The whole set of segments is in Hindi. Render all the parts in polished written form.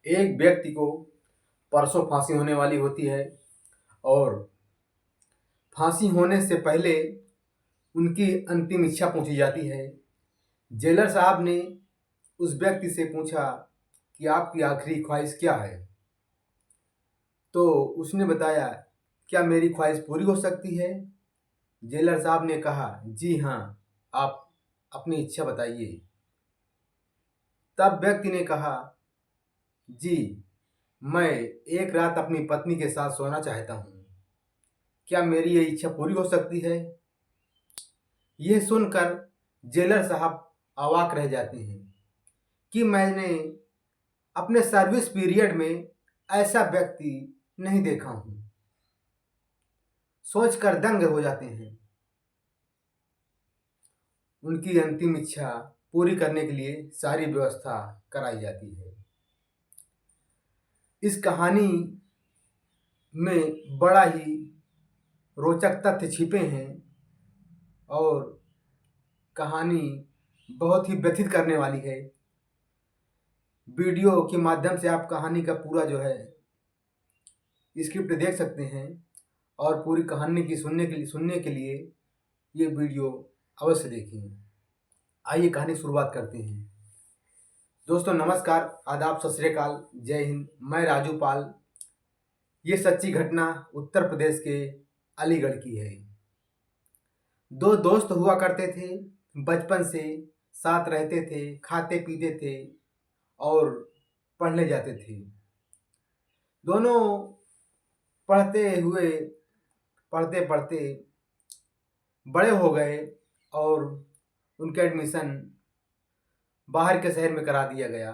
एक व्यक्ति को परसों फांसी होने वाली होती है और फांसी होने से पहले उनकी अंतिम इच्छा पूछी जाती है। जेलर साहब ने उस व्यक्ति से पूछा कि आपकी आखिरी ख्वाहिश क्या है? तो उसने बताया, क्या मेरी ख्वाहिश पूरी हो सकती है? जेलर साहब ने कहा, जी हाँ, आप अपनी इच्छा बताइए। तब व्यक्ति ने कहा, जी, मैं एक रात अपनी पत्नी के साथ सोना चाहता हूँ। क्या मेरी ये इच्छा पूरी हो सकती है? यह सुनकर जेलर साहब अवाक रह जाते हैं कि मैंने अपने सर्विस पीरियड में ऐसा व्यक्ति नहीं देखा हूँ। सोचकर दंग हो जाते हैं। उनकी अंतिम इच्छा पूरी करने के लिए सारी व्यवस्था कराई जाती है। इस कहानी में बड़ा ही रोचक तथ्य छिपे हैं और कहानी बहुत ही व्यथित करने वाली है। वीडियो के माध्यम से आप कहानी का पूरा जो है स्क्रिप्ट देख सकते हैं और पूरी कहानी की सुनने के लिए ये वीडियो अवश्य देखें। आइए कहानी की शुरुआत करते हैं। दोस्तों नमस्कार, आदाब, सत श्री अकाल, जय हिंद। मैं राजू पाल। ये सच्ची घटना उत्तर प्रदेश के अलीगढ़ की है। दो दोस्त हुआ करते थे, बचपन से साथ रहते थे, खाते पीते थे और पढ़ने जाते थे। दोनों पढ़ते हुए पढ़ते पढ़ते बड़े हो गए और उनका एडमिशन बाहर के शहर में करा दिया गया।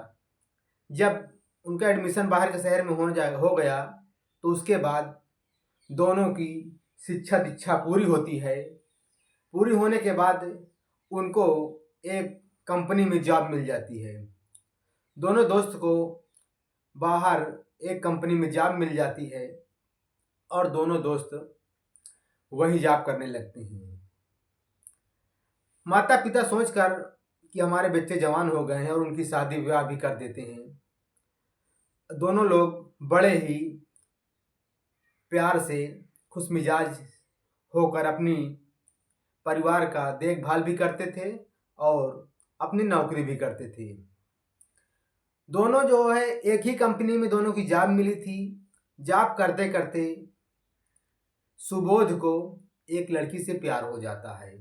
जब उनका एडमिशन बाहर के शहर में हो गया तो उसके बाद दोनों की शिक्षा दीक्षा पूरी होती है। पूरी होने के बाद उनको एक कंपनी में जॉब मिल जाती है। दोनों दोस्त को बाहर एक कंपनी में जॉब मिल जाती है और दोनों दोस्त वही जॉब करने लगते हैं। माता पिता सोचकर कि हमारे बच्चे जवान हो गए हैं और उनकी शादी विवाह भी कर देते हैं। दोनों लोग बड़े ही प्यार से खुशमिजाज होकर अपनी परिवार का देखभाल भी करते थे और अपनी नौकरी भी करते थे। दोनों जो है एक ही कंपनी में दोनों की जॉब मिली थी। जॉब करते करते सुबोध को एक लड़की से प्यार हो जाता है।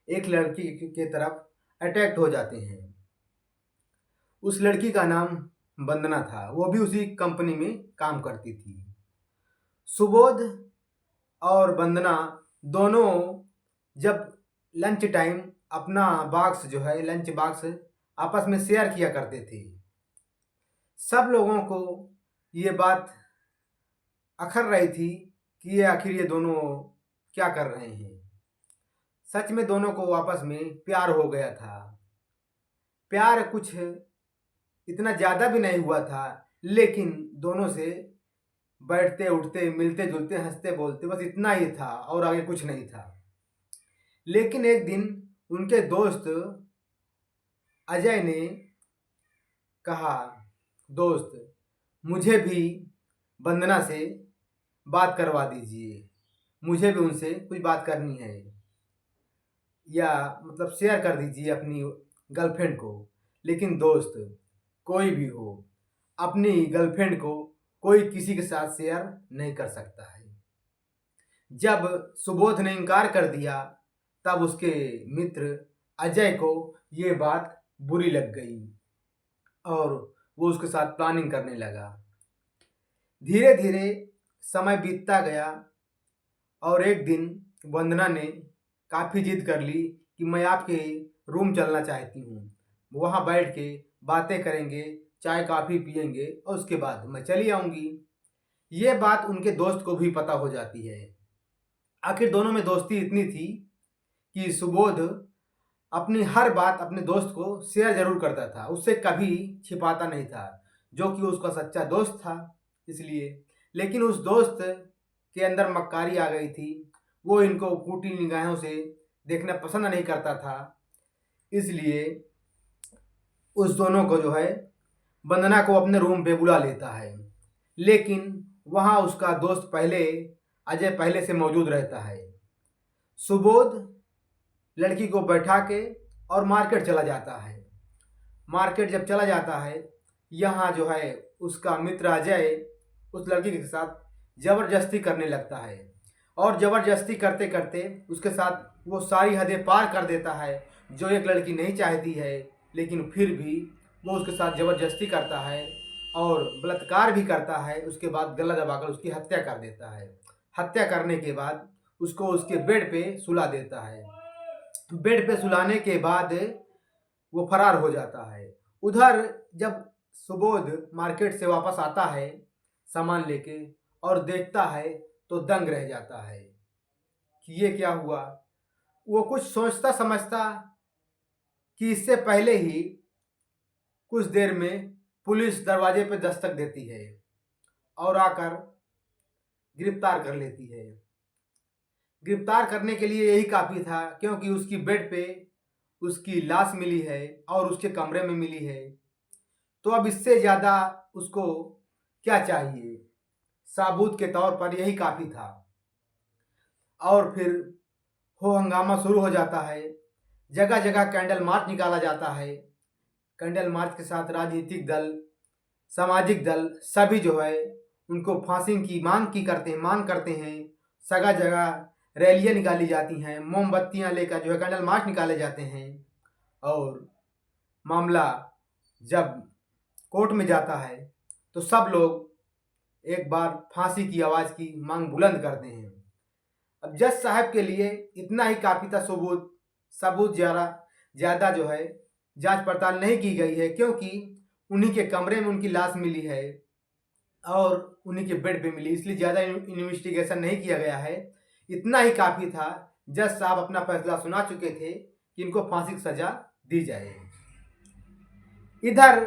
एक लड़की के तरफ अट्रैक्ट हो जाते हैं। उस लड़की का नाम वंदना था, वो भी उसी कंपनी में काम करती थी। सुबोध और वंदना दोनों जब लंच टाइम अपना बॉक्स जो है लंच बॉक्स आपस में शेयर किया करते थे। सब लोगों को ये बात अखर रही थी कि ये आखिर ये दोनों क्या कर रहे हैं। सच में दोनों को आपस में प्यार हो गया था। प्यार कुछ इतना ज़्यादा भी नहीं हुआ था, लेकिन दोनों से बैठते उठते मिलते जुलते हंसते बोलते बस इतना ही था और आगे कुछ नहीं था। लेकिन एक दिन उनके दोस्त अजय ने कहा, दोस्त मुझे भी वंदना से बात करवा दीजिए, मुझे भी उनसे कुछ बात करनी है, या मतलब शेयर कर दीजिए अपनी गर्लफ्रेंड को। लेकिन दोस्त कोई भी हो अपनी गर्लफ्रेंड को कोई किसी के साथ शेयर नहीं कर सकता है। जब सुबोध ने इनकार कर दिया तब उसके मित्र अजय को ये बात बुरी लग गई और वो उसके साथ प्लानिंग करने लगा। धीरे धीरे समय बीतता गया और एक दिन वंदना ने काफ़ी जिद कर ली कि मैं आपके रूम चलना चाहती हूँ, वहाँ बैठ के बातें करेंगे, चाय कॉफ़ी पियेंगे और उसके बाद मैं चली आऊँगी। ये बात उनके दोस्त को भी पता हो जाती है। आखिर दोनों में दोस्ती इतनी थी कि सुबोध अपनी हर बात अपने दोस्त को शेयर जरूर करता था, उससे कभी छिपाता नहीं था, जो कि उसका सच्चा दोस्त था इसलिए। लेकिन उस दोस्त के अंदर मक्कारी आ गई थी। वो इनको फूटी निगाहों से देखना पसंद नहीं करता था, इसलिए उस दोनों को जो है वंदना को अपने रूम पे बुला लेता है, लेकिन वहाँ उसका दोस्त अजय पहले से मौजूद रहता है। सुबोध लड़की को बैठा के और मार्केट चला जाता है। मार्केट जब चला जाता है, यहाँ जो है उसका मित्र अजय उस लड़की के साथ ज़बरदस्ती करने लगता है, और ज़बरदस्ती करते करते उसके साथ वो सारी हदें पार कर देता है जो एक लड़की नहीं चाहती है, लेकिन फिर भी वो उसके साथ ज़बरदस्ती करता है और बलात्कार भी करता है। उसके बाद गला दबाकर उसकी हत्या कर देता है। हत्या करने के बाद उसको उसके बेड पे सुला देता है। बेड पे सुलाने के बाद वो फरार हो जाता है। उधर जब सुबोध मार्केट से वापस आता है सामान लेके और देखता है तो दंग रह जाता है कि ये क्या हुआ। वो कुछ सोचता समझता कि इससे पहले ही कुछ देर में पुलिस दरवाजे पर दस्तक देती है और आकर गिरफ्तार कर लेती है। गिरफ्तार करने के लिए यही काफ़ी था, क्योंकि उसकी बेड पे उसकी लाश मिली है और उसके कमरे में मिली है। तो अब इससे ज़्यादा उसको क्या चाहिए। साबूत के तौर पर यही काफ़ी था। और फिर हो हंगामा शुरू हो जाता है। जगह जगह कैंडल मार्च निकाला जाता है। कैंडल मार्च के साथ राजनीतिक दल, सामाजिक दल सभी जो है उनको फांसी की मांग करते हैं। जगह जगह रैलियां निकाली जाती हैं, मोमबत्तियां लेकर जो है कैंडल मार्च निकाले जाते हैं। और मामला जब कोर्ट में जाता है तो सब लोग एक बार फांसी की आवाज़ की मांग बुलंद करते हैं। अब जज साहब के लिए इतना ही काफ़ी था सबूत ज़्यादा जो है जांच पड़ताल नहीं की गई है, क्योंकि उन्हीं के कमरे में उनकी लाश मिली है और उन्हीं के बेड पे मिली, इसलिए ज़्यादा इन्वेस्टिगेशन नहीं किया गया है। इतना ही काफ़ी था। जज साहब अपना फैसला सुना चुके थे कि इनको फांसी की सज़ा दी जाए। इधर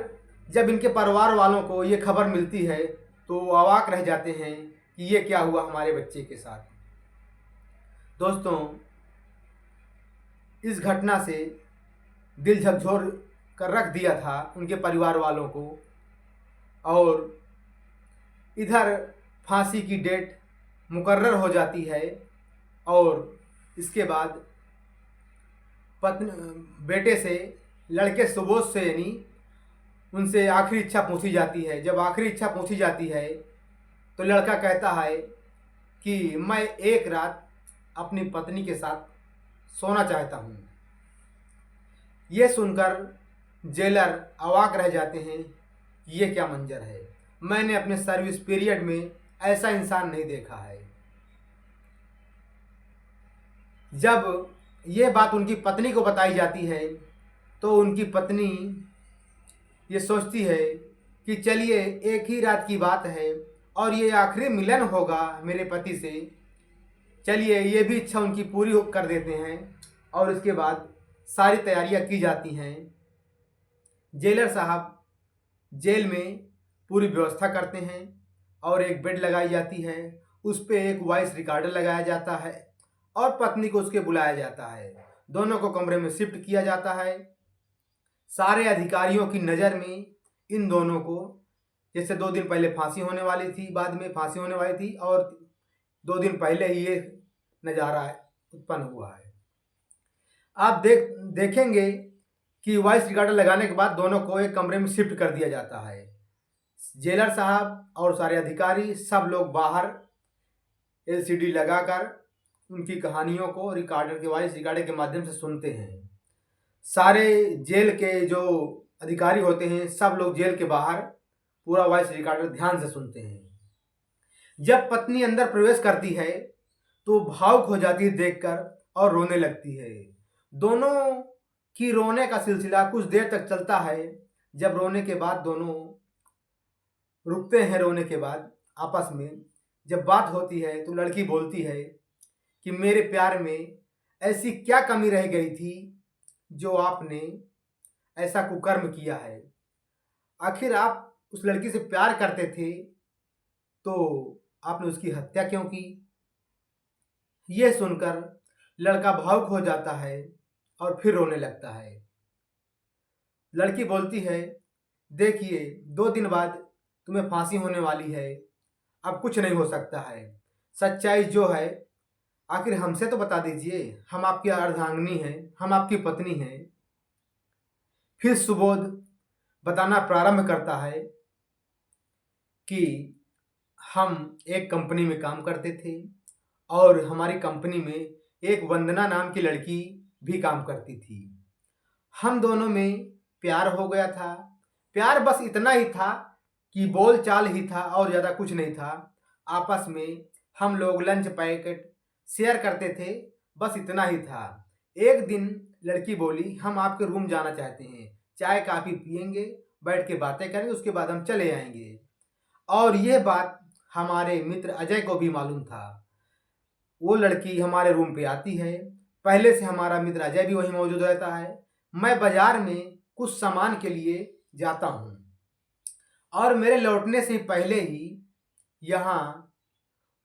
जब इनके परिवार वालों को ये खबर मिलती है तो वो अवाक रह जाते हैं कि ये क्या हुआ हमारे बच्चे के साथ। दोस्तों, इस घटना से दिल झकझोर कर रख दिया था उनके परिवार वालों को। और इधर फांसी की डेट मुकर्रर हो जाती है और इसके बाद बेटे से, लड़के सुबोध से यानी उनसे आखिरी इच्छा पूछी जाती है। जब आखिरी इच्छा पूछी जाती है तो लड़का कहता है कि मैं एक रात अपनी पत्नी के साथ सोना चाहता हूँ। ये सुनकर जेलर अवाक रह जाते हैं कि ये क्या मंजर है। मैंने अपने सर्विस पीरियड में ऐसा इंसान नहीं देखा है। जब ये बात उनकी पत्नी को बताई जाती है तो उनकी पत्नी ये सोचती है कि चलिए एक ही रात की बात है और ये आखिरी मिलन होगा मेरे पति से, चलिए ये भी इच्छा उनकी पूरी कर देते हैं। और इसके बाद सारी तैयारियां की जाती हैं। जेलर साहब जेल में पूरी व्यवस्था करते हैं और एक बेड लगाई जाती है, उस पर एक वॉइस रिकॉर्डर लगाया जाता है और पत्नी को उसके बुलाया जाता है। दोनों को कमरे में शिफ्ट किया जाता है। सारे अधिकारियों की नज़र में इन दोनों को, जैसे 2 दिन पहले फांसी होने वाली थी, बाद में फांसी होने वाली थी और 2 दिन पहले ही ये नज़ारा उत्पन्न हुआ है। आप देखेंगे कि वॉइस रिकॉर्डर लगाने के बाद दोनों को एक कमरे में शिफ्ट कर दिया जाता है। जेलर साहब और सारे अधिकारी सब लोग बाहर एलसीडी लगाकर उनकी कहानियों को वॉइस रिकॉर्डर के माध्यम से सुनते हैं। सारे जेल के जो अधिकारी होते हैं सब लोग जेल के बाहर पूरा वॉइस रिकॉर्डर ध्यान से सुनते हैं। जब पत्नी अंदर प्रवेश करती है तो भावुक हो जाती है देखकर और रोने लगती है। दोनों की रोने का सिलसिला कुछ देर तक चलता है। जब रोने के बाद दोनों रुकते हैं, रोने के बाद आपस में जब बात होती है तो लड़की बोलती है कि मेरे प्यार में ऐसी क्या कमी रह गई थी जो आपने ऐसा कुकर्म किया है। आखिर आप उस लड़की से प्यार करते थे तो आपने उसकी हत्या क्यों की। यह सुनकर लड़का भावुक हो जाता है और फिर रोने लगता है। लड़की बोलती है, देखिए 2 दिन बाद तुम्हें फांसी होने वाली है, अब कुछ नहीं हो सकता है। सच्चाई जो है आखिर हमसे तो बता दीजिए, हम आपकी अर्धांगिनी हैं, हम आपकी पत्नी हैं। फिर सुबोध बताना प्रारंभ करता है कि हम एक कंपनी में काम करते थे और हमारी कंपनी में एक वंदना नाम की लड़की भी काम करती थी। हम दोनों में प्यार हो गया था। प्यार बस इतना ही था कि बोल चाल ही था और ज़्यादा कुछ नहीं था। आपस में हम लोग लंच पैकेट शेयर करते थे, बस इतना ही था। एक दिन लड़की बोली, हम आपके रूम जाना चाहते हैं, चाय काफ़ी पियेंगे, बैठ के बातें करेंगे, उसके बाद हम चले आएंगे। और यह बात हमारे मित्र अजय को भी मालूम था। वो लड़की हमारे रूम पे आती है। पहले से हमारा मित्र अजय भी वहीं मौजूद रहता है। मैं बाजार में कुछ सामान के लिए जाता हूँ और मेरे लौटने से पहले ही यहाँ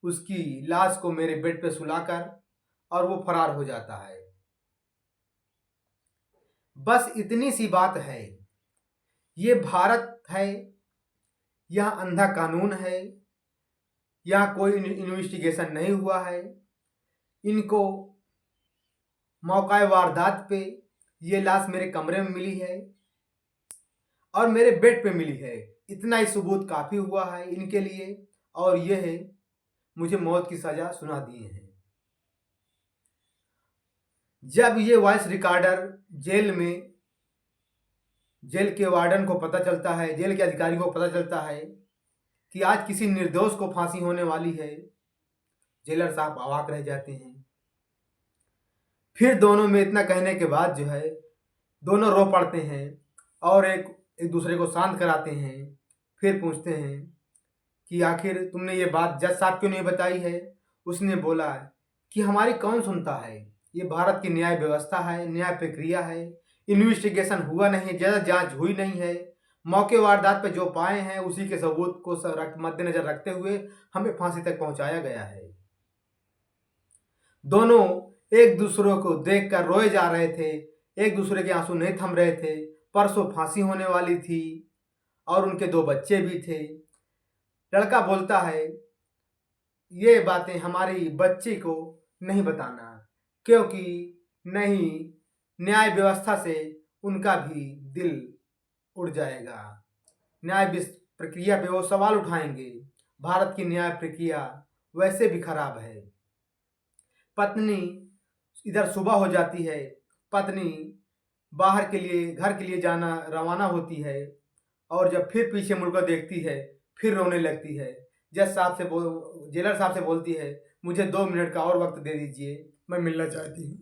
उसकी लाश को मेरे बेड पे सुलाकर और वो फरार हो जाता है। बस इतनी सी बात है। ये भारत है, यहाँ अंधा कानून है, यहाँ कोई इन्वेस्टिगेशन नहीं हुआ है। इनको मौका वारदात पे ये लाश मेरे कमरे में मिली है और मेरे बेड पे मिली है। इतना ही सबूत काफ़ी हुआ है इनके लिए और ये है मुझे मौत की सज़ा सुना दिए हैं। जब ये वॉइस रिकॉर्डर जेल के वार्डन को पता चलता है, जेल के अधिकारी को पता चलता है कि आज किसी निर्दोष को फांसी होने वाली है, जेलर साहब अवाक रह जाते हैं। फिर दोनों में इतना कहने के बाद जो है दोनों रो पड़ते हैं और एक दूसरे को शांत कराते हैं। फिर पूछते हैं कि आखिर तुमने ये बात जज साहब क्यों नहीं बताई है। उसने बोला कि हमारी कौन सुनता है, ये भारत की न्याय व्यवस्था है, न्याय प्रक्रिया है, इन्वेस्टिगेशन हुआ नहीं, ज़्यादा जांच हुई नहीं है। मौके वारदात पे जो पाए हैं उसी के सबूत को मद्देनजर रखते हुए हमें फांसी तक पहुंचाया गया है। दोनों एक दूसरे को देखकर रोए जा रहे थे, एक दूसरे के आंसू नहीं थम रहे थे। परसों फांसी होने वाली थी और उनके 2 बच्चे भी थे। लड़का बोलता है, ये बातें हमारी बच्ची को नहीं बताना, क्योंकि नहीं न्याय व्यवस्था से उनका भी दिल उड़ जाएगा। प्रक्रिया पे वो सवाल उठाएंगे। भारत की न्याय प्रक्रिया वैसे भी खराब है। पत्नी इधर सुबह हो जाती है, पत्नी बाहर के लिए घर के लिए जाना रवाना होती है और जब फिर पीछे मुड़कर देखती है फिर रोने लगती है। जेलर साहब से बोलती है, मुझे 2 मिनट का और वक्त दे दीजिए, मैं मिलना चाहती हूँ।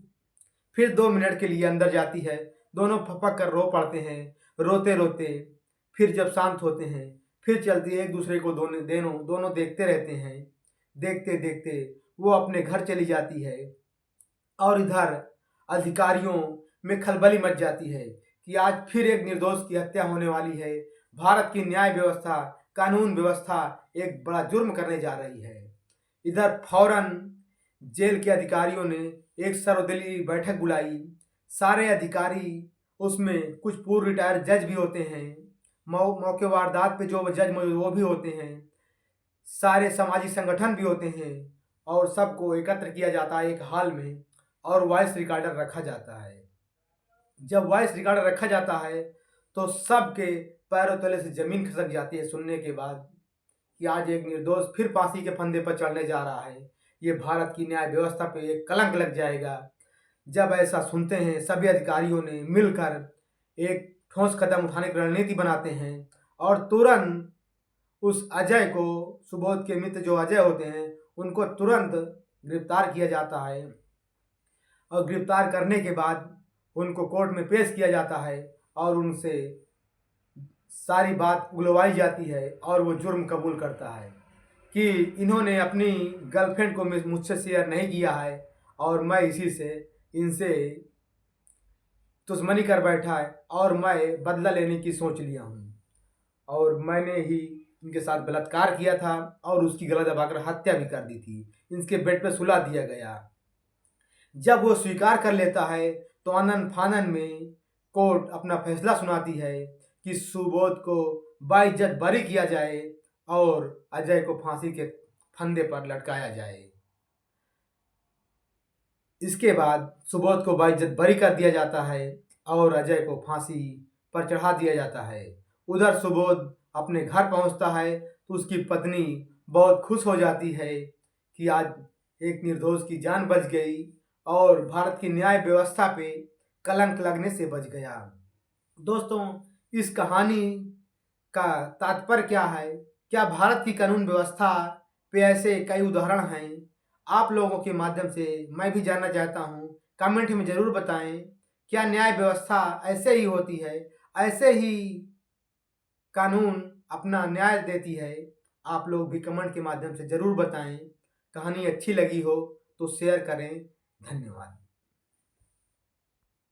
फिर 2 मिनट के लिए अंदर जाती है। दोनों फपक कर रो पड़ते हैं, रोते रोते। फिर जब शांत होते हैं फिर चलती एक दूसरे को दोनों देखते रहते हैं। देखते देखते वो अपने घर चली जाती है और इधर अधिकारियों में खलबली मच जाती है कि आज फिर एक निर्दोष की हत्या होने वाली है। भारत की न्याय व्यवस्था, कानून व्यवस्था एक बड़ा जुर्म करने जा रही है। इधर फौरन जेल के अधिकारियों ने एक सर्वदलीय बैठक बुलाई। सारे अधिकारी, उसमें कुछ पूर्व रिटायर जज भी होते हैं, मौके वारदात पे जो जज मौजूद वो भी होते हैं, सारे सामाजिक संगठन भी होते हैं और सबको एकत्र किया जाता है एक हॉल में और वॉइस रिकॉर्डर रखा जाता है। जब वॉइस रिकॉर्डर रखा जाता है तो सबके पैरों तले से ज़मीन खिसक जाती है सुनने के बाद कि आज एक निर्दोष फिर फांसी के फंदे पर चढ़ने जा रहा है। ये भारत की न्याय व्यवस्था पे एक कलंक लग जाएगा। जब ऐसा सुनते हैं सभी अधिकारियों ने मिलकर एक ठोस कदम उठाने की रणनीति बनाते हैं और तुरंत उस अजय को, सुबोध के मित्र जो अजय होते हैं, उनको तुरंत गिरफ्तार किया जाता है और गिरफ्तार करने के बाद उनको कोर्ट में पेश किया जाता है और उनसे सारी बात उगलवाई जाती है और वो जुर्म कबूल करता है कि इन्होंने अपनी गर्लफ्रेंड को मुझसे शेयर नहीं किया है और मैं इसी से इनसे दुश्मनी कर बैठा है और मैं बदला लेने की सोच लिया हूँ और मैंने ही इनके साथ बलात्कार किया था और उसकी गला दबाकर हत्या भी कर दी थी। इनके बेड पे सुला दिया गया। जब वो स्वीकार कर लेता है तो आनन फानन में कोर्ट अपना फैसला सुनाती है कि सुबोध को बाइज्जत बरी किया जाए और अजय को फांसी के फंदे पर लटकाया जाए। इसके बाद सुबोध को बाइज्जत बरी कर दिया जाता है और अजय को फांसी पर चढ़ा दिया जाता है। उधर सुबोध अपने घर पहुंचता है तो उसकी पत्नी बहुत खुश हो जाती है कि आज एक निर्दोष की जान बच गई और भारत की न्याय व्यवस्था पे कलंक लगने से बच गया। दोस्तों, इस कहानी का तात्पर्य क्या है? क्या भारत की कानून व्यवस्था पे ऐसे कई उदाहरण हैं? आप लोगों के माध्यम से मैं भी जानना चाहता हूँ। कमेंट में ज़रूर बताएं, क्या न्याय व्यवस्था ऐसे ही होती है, ऐसे ही कानून अपना न्याय देती है? आप लोग भी कमेंट के माध्यम से ज़रूर बताएं। कहानी अच्छी लगी हो तो शेयर करें। धन्यवाद।